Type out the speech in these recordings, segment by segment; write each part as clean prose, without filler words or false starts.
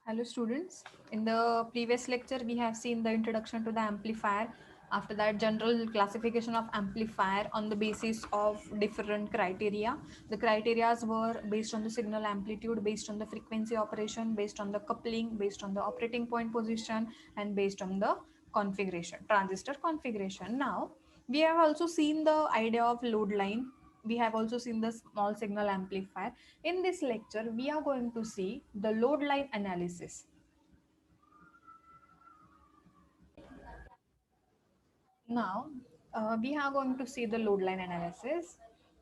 Hello students. In the previous lecture we have seen the introduction to the amplifier. After that, general classification of amplifier on the basis of different criteria. The criteria were based on the signal amplitude, based on the frequency operation, based on the coupling, based on the operating point position, and based on the configuration, transistor configuration. Now we have also seen the idea of load line. We have also seen the small signal amplifier. In this lecture, we are going to see the load line analysis. Now, we are going to see the load line analysis,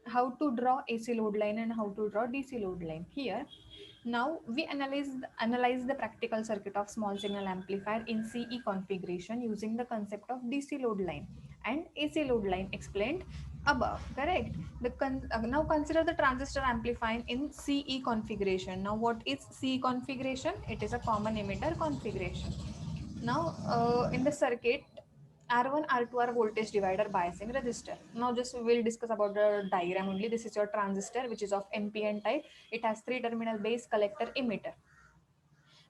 how to draw AC load line and how to draw DC load line. Here, now we analyze the practical circuit of small signal amplifier in CE configuration using the concept of DC load line and AC load line explained above. Correct. Now consider the transistor amplifier in CE configuration. Now, what is CE configuration? It is a common emitter configuration. Now, in the circuit, R1, R2 are voltage divider biasing resistor. Now, just we'll discuss about the diagram only. This is your transistor, which is of NPN type. It has three terminal base, collector, emitter.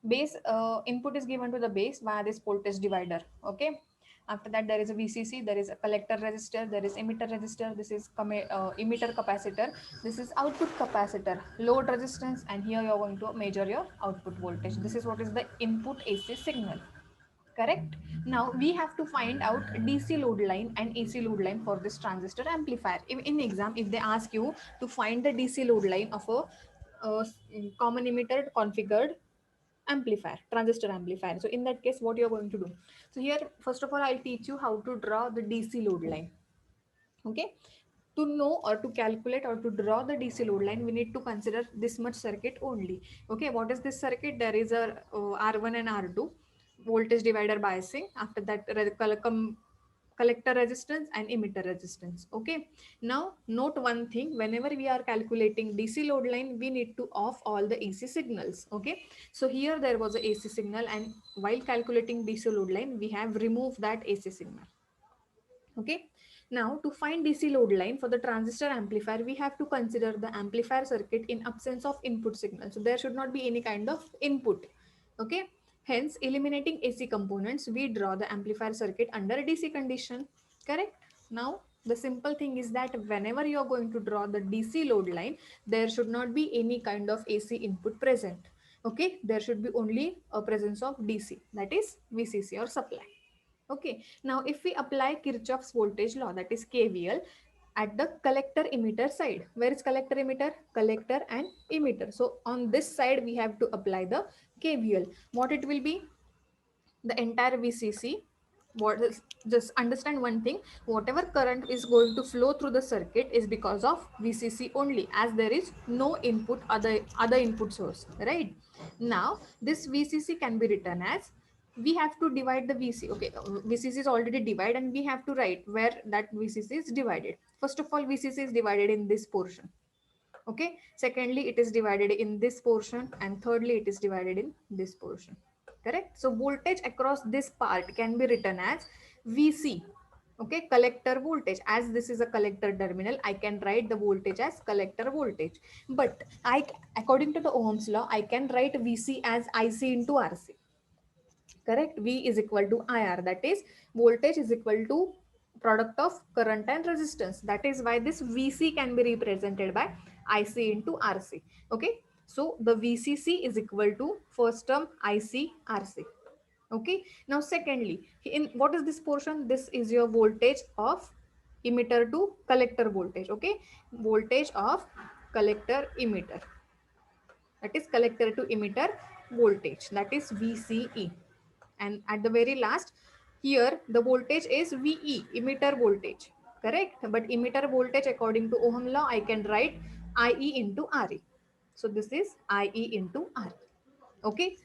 Base input is given to the base via this voltage divider. Okay. After that, there is a VCC, there is a collector resistor, there is emitter resistor, this is emitter capacitor, this is output capacitor, load resistance, and here you are going to measure your output voltage. This is what is the input AC signal. Correct. Now we have to find out DC load line and AC load line for this transistor amplifier. In exam, if they ask you to find the DC load line of a common emitter configured amplifier, transistor amplifier, so in that case what you are going to do? So here, first of all, I'll teach you how to draw the DC load line. Okay. To know or to calculate or to draw the DC load line, we need to consider this much circuit only. Okay, what is this circuit? There is a R1 and R2 voltage divider biasing. After that, collector resistance and emitter resistance. Okay. Now note one thing: whenever we are calculating DC load line, we need to off all the AC signals. Okay. So here there was a AC signal, and while calculating DC load line, we have removed that AC signal. Okay. Now to find DC load line for the transistor amplifier, we have to consider the amplifier circuit in absence of input signal. So there should not be any kind of input. Okay. Hence, eliminating AC components, we draw the amplifier circuit under DC condition. Correct. Now the simple thing is that whenever you are going to draw the DC load line, there should not be any kind of AC input present. Okay. There should be only a presence of DC, that is VCC or supply. Okay, now if we apply Kirchhoff's voltage law, that is KVL, at the collector emitter side, where is collector emitter? Collector and emitter. So on this side, we have to apply the KVL. What it will be? The entire VCC. What is, just understand one thing: whatever current is going to flow through the circuit is because of VCC only, as there is no input, other input source, right? Now this VCC can be written as, we have to divide the VC. Okay, VCC is already divided and we have to write where that VCC is divided. First of all, VCC is divided in this portion. Okay, secondly it is divided in this portion, and thirdly it is divided in this portion. Correct. So voltage across this part can be written as VC. Okay, collector voltage. As this is a collector terminal, I can write the voltage as collector voltage. But I, according to the Ohm's law, I can write VC as IC into RC. Correct. V is equal to IR, that is voltage is equal to product of current and resistance. That is why this VC can be represented by IC into RC. Okay, so the VCC is equal to first term IC RC. Okay, now secondly, in what is this portion? This is your voltage of emitter to collector voltage. Okay, voltage of collector emitter, that is collector to emitter voltage, that is VCE. And at the very last, here the voltage is VE, emitter voltage. Correct. But emitter voltage, according to Ohm law, I can write IE into RE. So this is IE into RE. Okay,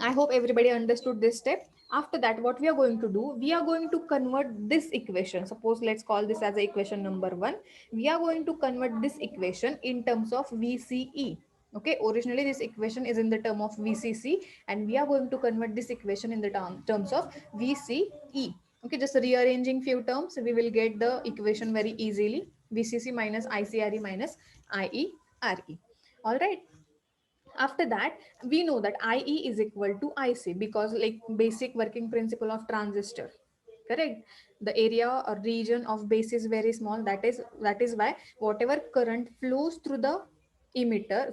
I hope everybody understood this step. After that, what we are going to do, we are going to convert this equation. Suppose let's call this as a equation number 1. We are going to convert this equation in terms of VCE. Okay, originally this equation is in the term of VCC, and we are going to convert this equation in the terms of VCE. Okay, just rearranging few terms, we will get the equation very easily. VCC minus ICRE minus IERE. All right. After that, we know that IE is equal to IC, because like basic working principle of transistor, correct? The area or region of base is very small, that is why whatever current flows through the emitter,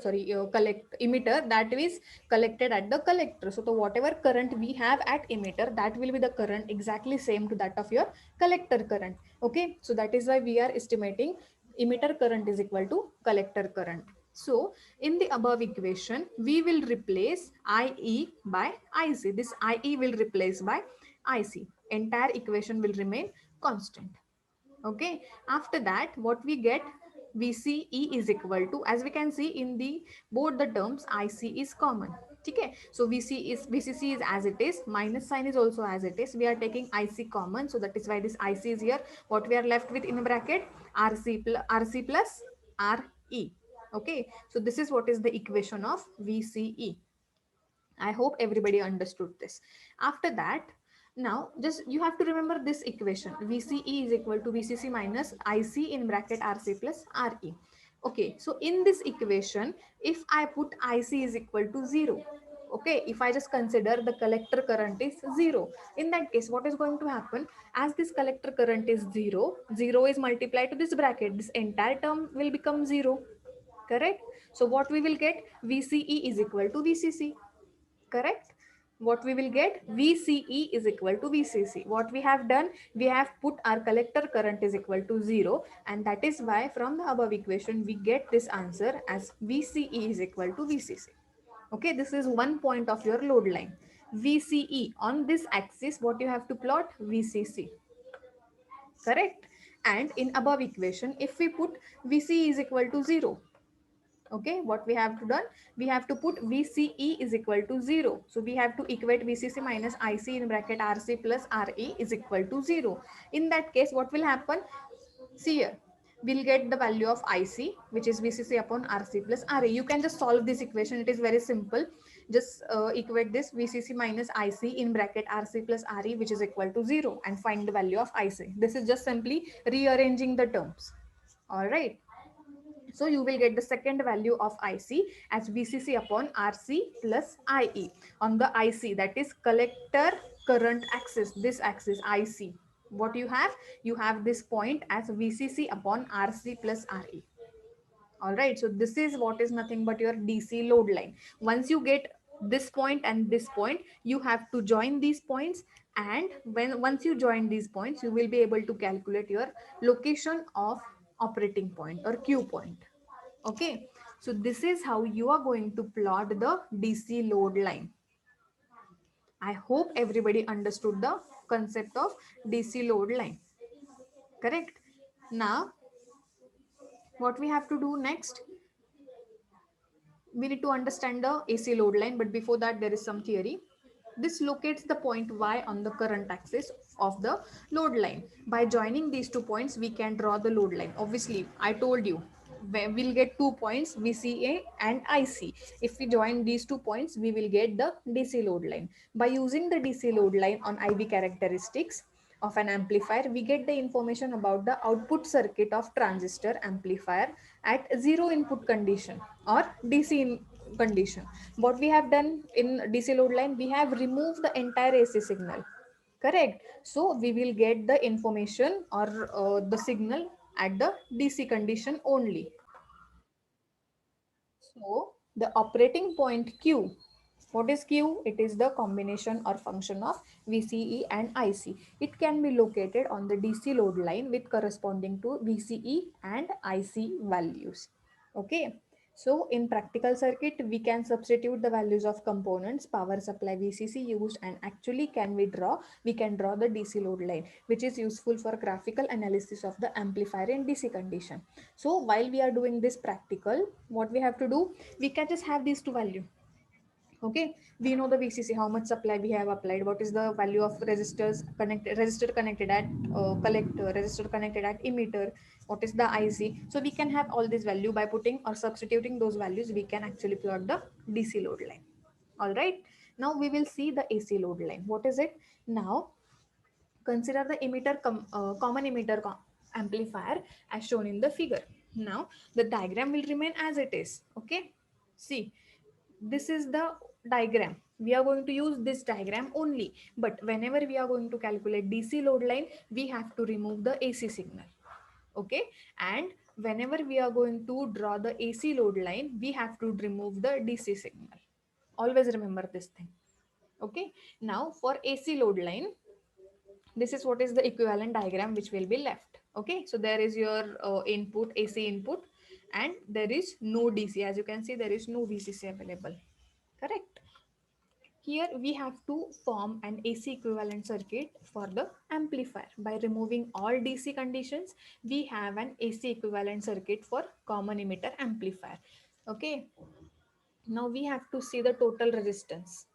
that is collected at the collector. So the whatever current we have at emitter, that will be the current exactly same to that of your collector current. Okay, so that is why we are estimating emitter current is equal to collector current. So in the above equation, we will replace IE by IC. This IE will replace by IC. Entire equation will remain constant. Okay. After that, what we get, VCE is equal to, as we can see in the both the terms, IC is common. Okay. So VCC is as it is, minus sign is also as it is. We are taking IC common, so that is why this IC is here. What we are left with in a bracket, RC plus RE. Okay, so this is what is the equation of VCE. I hope everybody understood this. After that, now just you have to remember this equation. VCE is equal to VCC minus IC in bracket RC plus RE. Okay, so in this equation, if I put IC is equal to 0, okay, if I just consider the collector current is 0, in that case, what is going to happen? As this collector current is 0, 0 is multiplied to this bracket, this entire term will become 0, correct? So what we will get, VCE is equal to VCC, correct? What we will get, VCE is equal to VCC. What we have done, we have put our collector current is equal to 0, and that is why from the above equation we get this answer as VCE is equal to VCC. Okay, this is one point of your load line. VCE on this axis, what you have to plot, VCC, correct? And in above equation, if we put VCE is equal to 0, okay, what we have to done, we have to put VCE is equal to 0. So we have to equate VCC minus IC in bracket RC plus RE is equal to 0. In that case, what will happen? See here, we'll get the value of IC, which is VCC upon RC plus RE. You can just solve this equation. It is very simple. Just equate this VCC minus IC in bracket RC plus RE, which is equal to 0, and find the value of IC. This is just simply rearranging the terms. All right. So you will get the second value of IC as VCC upon RC plus IE. On the IC, that is collector current axis, this axis IC. What you have? You have this point as VCC upon RC plus RE. All right. So this is what is nothing but your DC load line. Once you get this point and this point, you have to join these points, and once you join these points, you will be able to calculate your location of operating point or Q point. Okay, so this is how you are going to plot the DC load line. I hope everybody understood the concept of DC load line. Correct? Now, what we have to do next? We need to understand the AC load line, but before that, there is some theory. This locates the point Y on the current axis of the load line. By joining these 2 points, we can draw the load line. Obviously, I told you, we'll get 2 points, VCA and IC. If we join these 2 points, we will get the DC load line. By using the DC load line on IV characteristics of an amplifier, we get the information about the output circuit of transistor amplifier at zero input condition or DC condition. What we have done in DC load line, we have removed the entire AC signal, correct? So we will get the information or the signal at the DC condition only. So the operating point Q, what is Q? It is the combination or function of VCE and IC. It can be located on the DC load line with corresponding to VCE and IC values. Okay. So in practical circuit, we can substitute the values of components, power supply, VCC used, and actually we can draw the DC load line, which is useful for graphical analysis of the amplifier in DC condition. So while we are doing this practical, what we have to do, we can just have these two values. Okay, we know the VCC, how much supply we have applied, what is the value of resistor connected at collector, resistor connected at emitter, what is the IC. So we can have all this value. By putting or substituting those values, we can actually plot the DC load line. All right, now we will see the AC load line. What is it? Now consider the common emitter amplifier as shown in the figure. Now the diagram will remain as it is. Okay, see, this is the diagram. We are going to use this diagram only, but whenever we are going to calculate DC load line, we have to remove the AC signal. Okay, and whenever we are going to draw the AC load line, we have to remove the DC signal. Always remember this thing. Okay, now for AC load line, this is what is the equivalent diagram which will be left. Okay, so there is your input, AC input, and there is no DC. As you can see, there is no VCC available. Correct. Here we have to form an AC equivalent circuit for the amplifier. By removing all DC conditions, we have an AC equivalent circuit for common emitter amplifier. Okay, now we have to see the total resistance.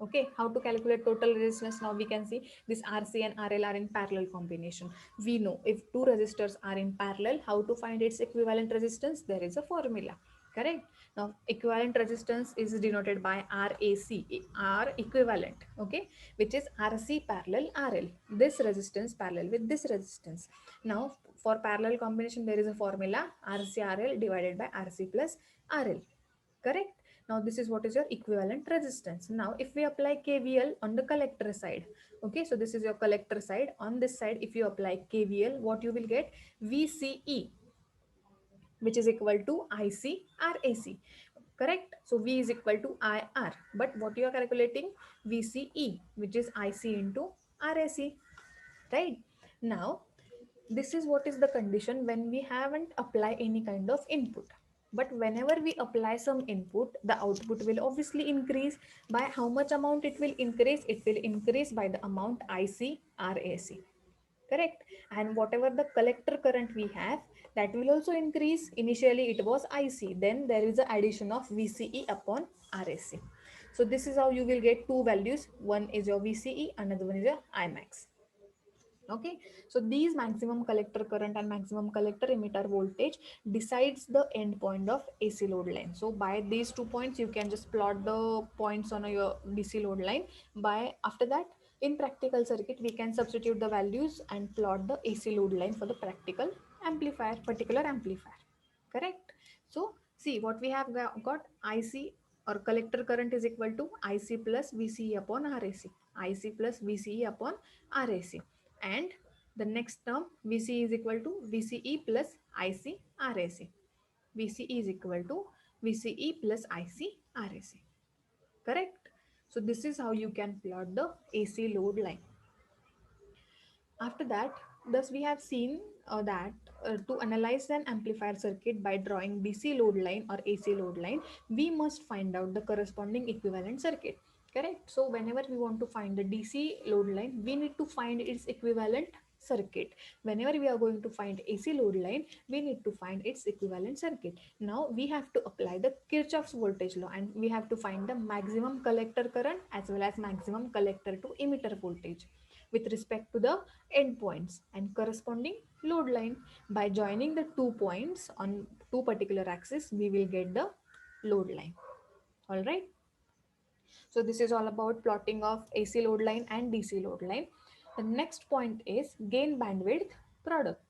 Okay, how to calculate total resistance? Now we can see this RC and RL are in parallel combination. We know if two resistors are in parallel, how to find its equivalent resistance? There is a formula. Correct. Now equivalent resistance is denoted by RAC, R equivalent. Okay, which is RC parallel RL. This resistance parallel with this resistance. Now for parallel combination, there is a formula RC RL divided by RC plus RL. Correct. Now this is what is your equivalent resistance. Now if we apply KVL on the collector side, okay, so this is your collector side. On this side, if you apply KVL, what you will get? VCE, which is equal to IC RAC. Correct. So V is equal to IR, but what you are calculating? VCE, which is IC into RAC. Right. Now this is what is the condition when we haven't applied any kind of input. But whenever we apply some input, the output will obviously increase. By how much amount it will increase? It will increase by the amount IC RAC. Correct. And whatever the collector current we have, that will also increase. Initially it was IC, then there is a addition of VCE upon RAC. So this is how you will get two values. One is your VCE, another one is your Imax. Okay, so these maximum collector current and maximum collector emitter voltage decides the end point of AC load line. So by these 2 points you can just plot the points on your DC load line. By after that, in practical circuit we can substitute the values and plot the AC load line for the practical amplifier, particular amplifier. Correct. So see what we have got. IC or collector current is equal to IC plus VCE upon RAC. IC plus VCE upon RAC. And the next term VCE is equal to VCE plus IC RAC. VCE is equal to VCE plus IC RAC. Correct. So this is how you can plot the AC load line. After that, thus we have seen that to analyze an amplifier circuit by drawing DC load line or AC load line, we must find out the corresponding equivalent circuit. Correct. So whenever we want to find the DC load line, we need to find its equivalent circuit. Whenever we are going to find AC load line, we need to find its equivalent circuit. Now we have to apply the Kirchhoff's voltage law, and we have to find the maximum collector current as well as maximum collector to emitter voltage with respect to the endpoints and corresponding load line. By joining the 2 points on two particular axes, we will get the load line. All right. So this is all about plotting of AC load line and DC load line. The next point is gain bandwidth product.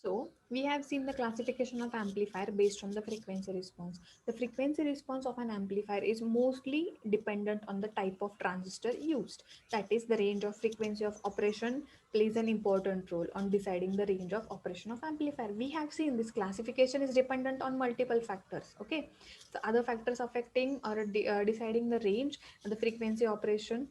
So we have seen the classification of amplifier based on the frequency response. The frequency response of an amplifier is mostly dependent on the type of transistor used. That is, the range of frequency of operation plays an important role on deciding the range of operation of amplifier. We have seen this classification is dependent on multiple factors. Okay, the other factors affecting or deciding the range and the frequency operation,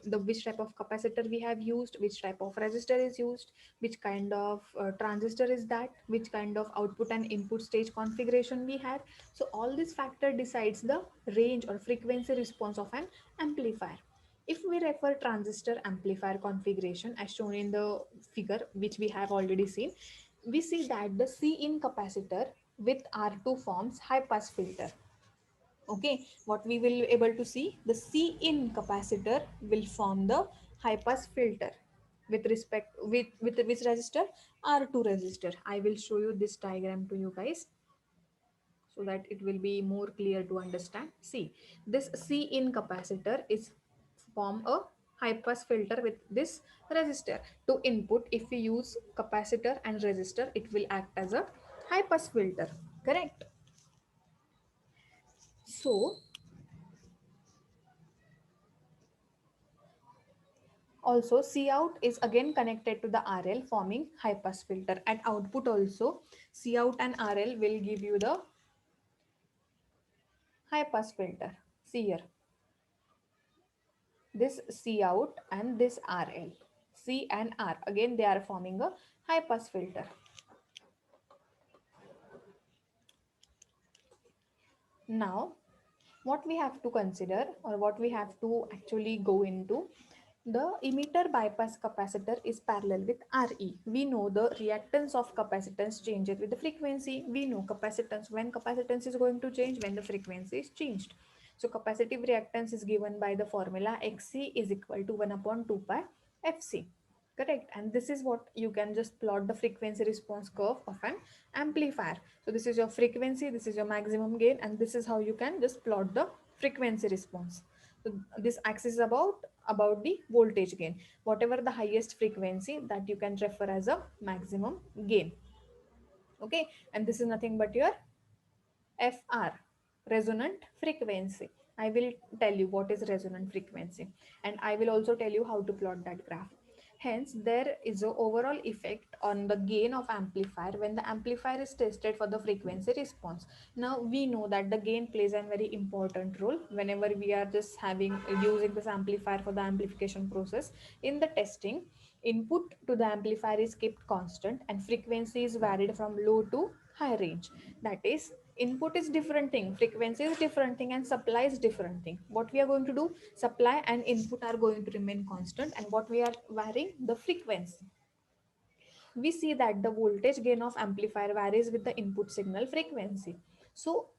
the which type of capacitor we have used, which type of resistor is used, which kind of transistor is that, which kind of output and input stage configuration we have. So all this factor decides the range or frequency response of an amplifier. If we refer transistor amplifier configuration as shown in the figure which we have already seen, we see that the C in capacitor with R2 forms high pass filter. Okay, what we will able to see, the C in capacitor will form the high pass filter with respect with which resistor? R2 resistor. I will show you this diagram to you guys so that it will be more clear to understand. See, this C in capacitor is form a high pass filter with this resistor. To input, if we use capacitor and resistor, it will act as a high pass filter, correct? So also C out is again connected to the RL forming high pass filter. At output also C out and RL will give you the high pass filter. See here, this C out and this RL. C and R again they are forming a high pass filter. Now what we have to consider, or what we have to actually go into, the emitter bypass capacitor is parallel with Re. We know the reactance of capacitance changes with the frequency. We know capacitance, when capacitance is going to change, when the frequency is changed. So capacitive reactance is given by the formula Xc is equal to 1 upon 2 pi Fc. Correct. And this is what you can just plot the frequency response curve of an amplifier. So this is your frequency, this is your maximum gain, and this is how you can just plot the frequency response. So this axis is about the voltage gain. Whatever the highest frequency, that you can refer as a maximum gain. Okay, and this is nothing but your FR, resonant frequency. I will tell you what is resonant frequency, and I will also tell you how to plot that graph. Hence, there is an overall effect on the gain of amplifier when the amplifier is tested for the frequency response. Now, we know that the gain plays a very important role whenever we are just using this amplifier for the amplification process. In the testing, input to the amplifier is kept constant and frequency is varied from low to high range. That is, input is different thing, frequency is different thing, and supply is different thing. What we are going to do, supply and input are going to remain constant, and what we are varying, the frequency. We see that the voltage gain of amplifier varies with the input signal frequency. So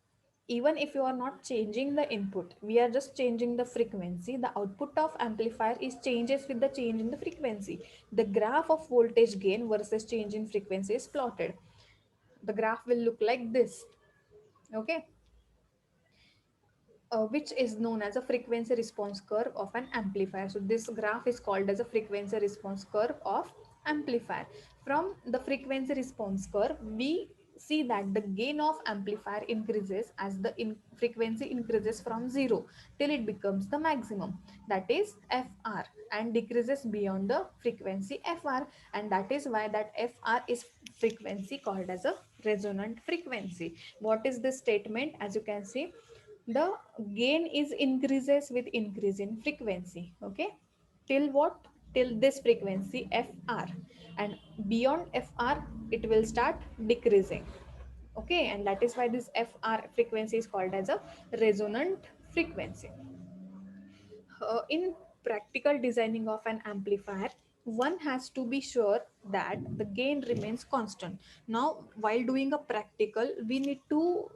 even if you are not changing the input, we are just changing the frequency, the output of amplifier is changes with the change in the frequency. The graph of voltage gain versus change in frequency is plotted. The graph will look like this. Okay, which is known as a frequency response curve of an amplifier. So this graph is called as a frequency response curve of amplifier. From the frequency response curve, we see that the gain of amplifier increases as the frequency increases from 0 till it becomes the maximum, that is Fr, and decreases beyond the frequency Fr, and that is why that Fr is frequency called as a resonant frequency. What is this statement? As you can see, the gain is increases with increase in frequency. Okay, till what? Till this frequency Fr, and beyond Fr it will start decreasing. Okay, and that is why this Fr frequency is called as a resonant frequency. In practical designing of an amplifier, one has to be sure that the gain remains constant. Now, while doing a practical, we need to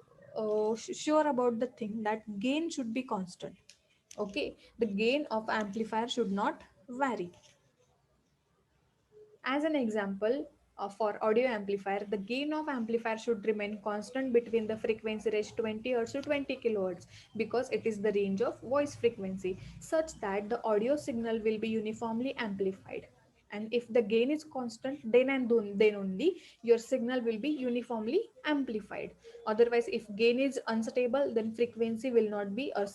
sure about the thing that gain should be constant. Okay, the gain of amplifier should not vary. As an example, for audio amplifier, the gain of amplifier should remain constant between the frequency range 20 Hz to 20 kHz, because it is the range of voice frequency, such that the audio signal will be uniformly amplified. And if the gain is constant, then only your signal will be uniformly amplified. Otherwise, if gain is unstable, then frequency will not be, or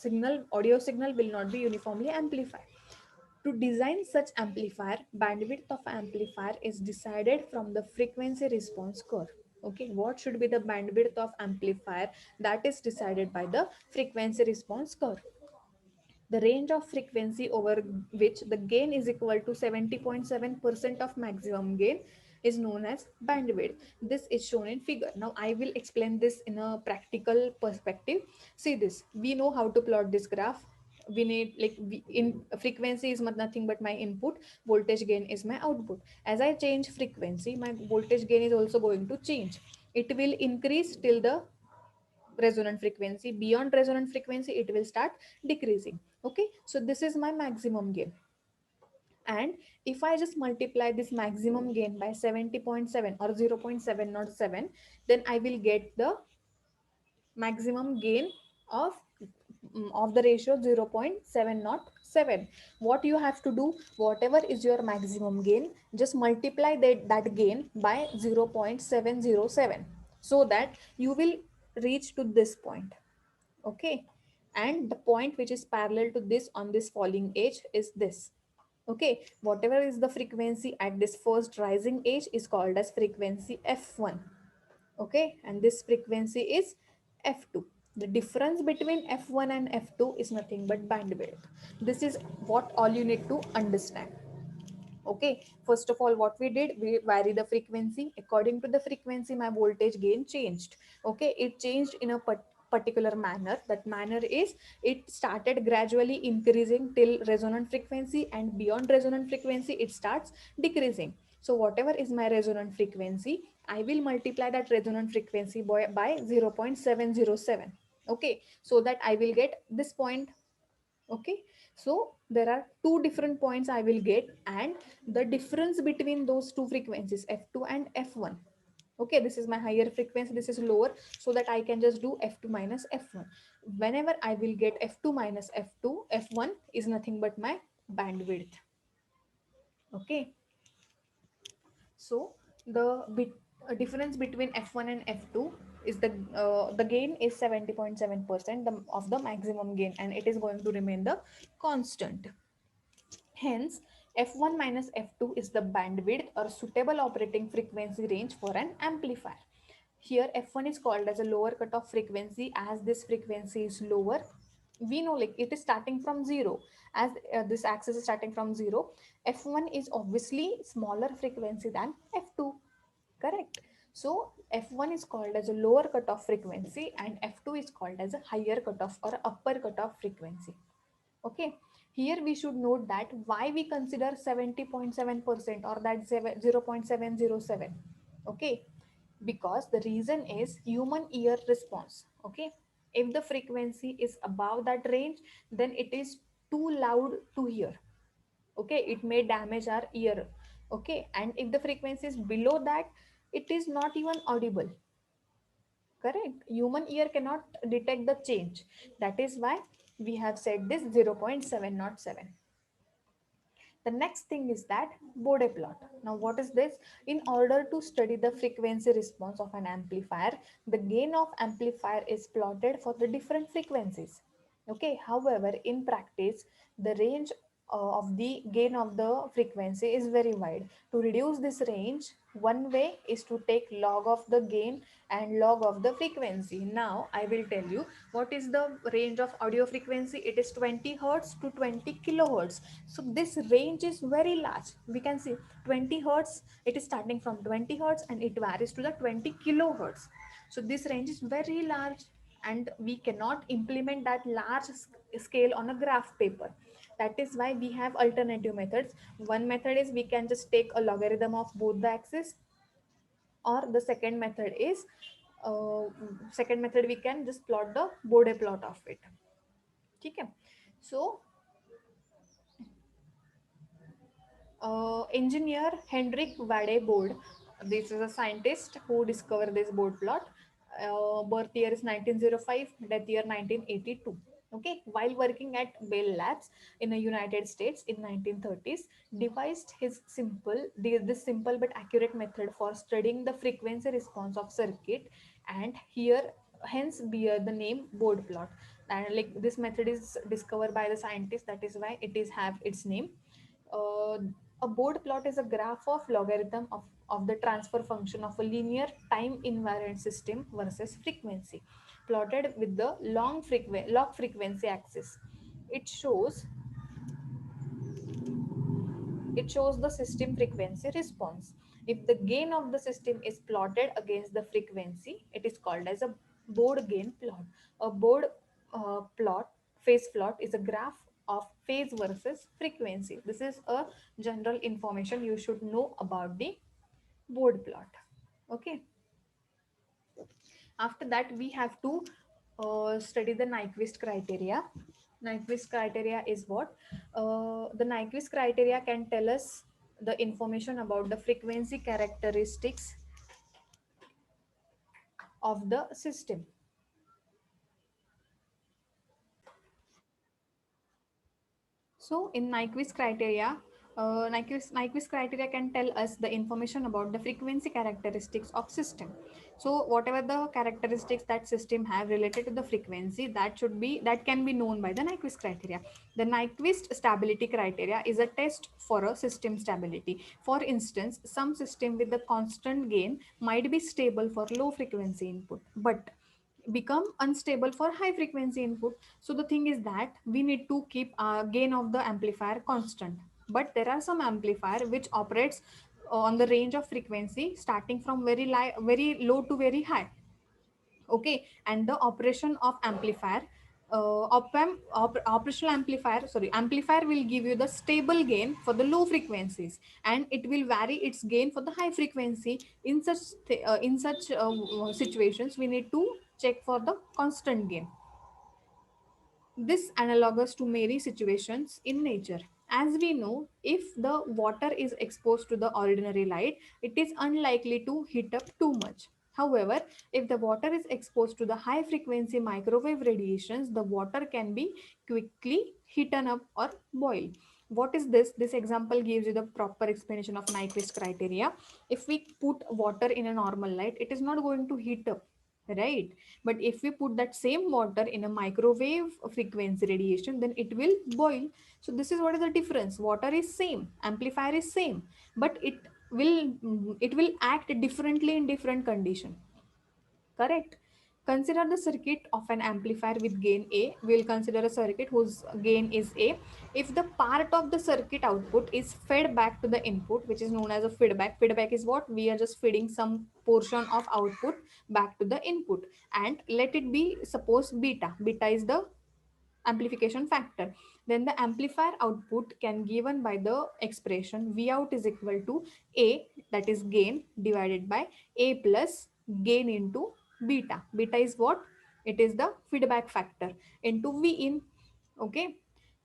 audio signal will not be uniformly amplified. To design such amplifier, bandwidth of amplifier is decided from the frequency response curve. Okay, what should be the bandwidth of amplifier? That is decided by the frequency response curve. The range of frequency over which the gain is equal to 70.7% of maximum gain is known as bandwidth. This is shown in figure. Now I will explain this in a practical perspective. See this, we know how to plot this graph. We need, like, in frequency is nothing but my input, voltage gain is my output. As I change frequency, my voltage gain is also going to change. It will increase till the resonant frequency. Beyond resonant frequency it will start decreasing. Okay, so this is my maximum gain, and if I just multiply this maximum gain by 70.7 or 0.707, then I will get the maximum gain of the ratio 0.707. What you have to do, whatever is your maximum gain, just multiply that gain by 0.707. so that you will reach to this point. Okay, and the point which is parallel to this on this falling edge is this. Okay, whatever is the frequency at this first rising edge is called as frequency f1. Okay, and this frequency is f2. The difference between f1 and f2 is nothing but bandwidth. This is what all you need to understand. Okay, first of all, what we did, we vary the frequency. According to the frequency, my voltage gain changed. Okay, it changed in a particular manner. That manner is, it started gradually increasing till resonant frequency, and beyond resonant frequency it starts decreasing. So whatever is my resonant frequency, I will multiply that resonant frequency by 0.707. Okay, so that I will get this point. Okay, so there are two different points I will get, and the difference between those two frequencies, f2 and f1. Okay, this is my higher frequency, this is lower, so that I can just do f2 minus f1. Whenever I will get f2 minus f2, f1 is nothing but my bandwidth. Okay, so the difference between f1 and f2 is the gain is 70.7% of the maximum gain, and it is going to remain the constant. Hence, f1 minus f2 is the bandwidth or suitable operating frequency range for an amplifier. Here, f1 is called as a lower cutoff frequency, as this frequency is lower. We know like it is starting from zero, as this axis is starting from zero. F1 is obviously smaller frequency than f2, correct? So f1 is called as a lower cutoff frequency, and f2 is called as a higher cutoff or upper cutoff frequency. Okay, here we should note that why we consider 70.7% or that 0.707. Okay, because the reason is human ear response. Okay, if the frequency is above that range, then it is too loud to hear. Okay, it may damage our ear. Okay, and if the frequency is below that, it is not even audible. Correct, human ear cannot detect the change. That is why we have said this 0.707. The next thing is that Bode plot. Now, what is this? In order to study the frequency response of an amplifier, the gain of amplifier is plotted for the different frequencies. Okay, however, in practice, the range of the gain of the frequency is very wide. To reduce this range, one way is to take log of the gain and log of the frequency. Now, I will tell you what is the range of audio frequency. It is 20 hertz to 20 kilohertz. So this range is very large. We can see 20 hertz, it is starting from 20 hertz and it varies to the 20 kilohertz. So this range is very large, and we cannot implement that large scale on a graph paper. That is why we have alternative methods. One method is we can just take a logarithm of both the axes, or the uh, second method we can just plot the Bode plot of it. Okay, so engineer Hendrik Wade Bode. This is a scientist who discovered this Bode plot. Birth year is 1905, death year 1982. Okay, while working at Bell Labs in the United States in 1930s, devised this simple but accurate method for studying the frequency response of circuit, and here hence bear the name Bode plot. And like this method is discovered by the scientist, that is why it is have its name. uh, a Bode plot is a graph of logarithm of the transfer function of a linear time invariant system versus frequency, plotted with the log frequency axis. It shows it shows the system frequency response. If the gain of the system is plotted against the frequency, it is called as a Bode gain plot. A Bode phase plot is a graph of phase versus frequency. This is a general information you should know about the Bode plot. Okay. After that, we have to study the Nyquist criteria. Nyquist criteria is what? The Nyquist criteria can tell us the information about the frequency characteristics of the system. So in Nyquist criteria, Nyquist criteria can tell us the information about the frequency characteristics of system. So whatever the characteristics that system have related to the frequency, that can be known by the Nyquist criteria. The Nyquist stability criteria is a test for a system stability. For instance, some system with the constant gain might be stable for low frequency input, but become unstable for high frequency input. So the thing is that we need to keep gain of the amplifier constant, but there are some amplifier which operates on the range of frequency starting from very low to very high. Okay, and the operation of amplifier, operational amplifier, sorry, amplifier will give you the stable gain for the low frequencies, and it will vary its gain for the high frequency. In such situations we need to check for the constant gain. This analogous to many situations in nature. As we know, if the water is exposed to the ordinary light, it is unlikely to heat up too much. However, if the water is exposed to the high frequency microwave radiations, the water can be quickly heaten up or boil. What is this? This example gives you the proper explanation of Nyquist criteria. If we put water in a normal light, it is not going to heat up, right? But if we put that same water in a microwave frequency radiation, then it will boil. So this is what is the difference. Water is same, amplifier is same, but it will act differently in different condition. Correct. Consider the circuit of an amplifier with gain A. We'll consider a circuit whose gain is A. If the part of the circuit output is fed back to the input, which is known as a feedback. Feedback is what? We are just feeding some portion of output back to the input. And let it be, suppose beta. Beta is the amplification factor. Then the amplifier output can given by the expression V out is equal to A, that is gain, divided by A plus gain into beta. Beta is what? It is the feedback factor into V in. Okay.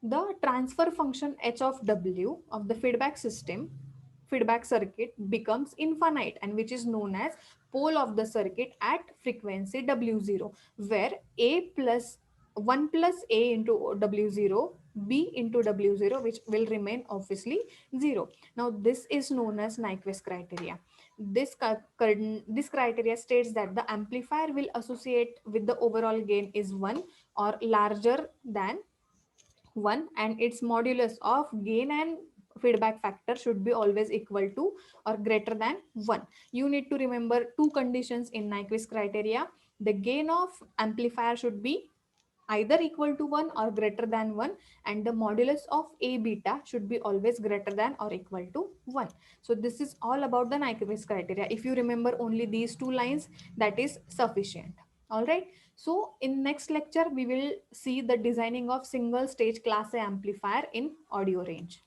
The transfer function H of W of the feedback circuit becomes infinite, and which is known as pole of the circuit at frequency W0, where A plus 1 plus A into W0, B into W0, which will remain obviously 0. Now this is known as Nyquist criteria. This criteria states that the amplifier will associate with the overall gain is 1 or larger than 1, and its modulus of gain and feedback factor should be always equal to or greater than 1. You need to remember two conditions in Nyquist criteria. The gain of amplifier should be either equal to 1 or greater than 1, and the modulus of A beta should be always greater than or equal to 1. So this is all about the Nyquist criteria. If you remember only these two lines, that is sufficient. All right. So in next lecture, we will see the designing of single stage class A amplifier in audio range.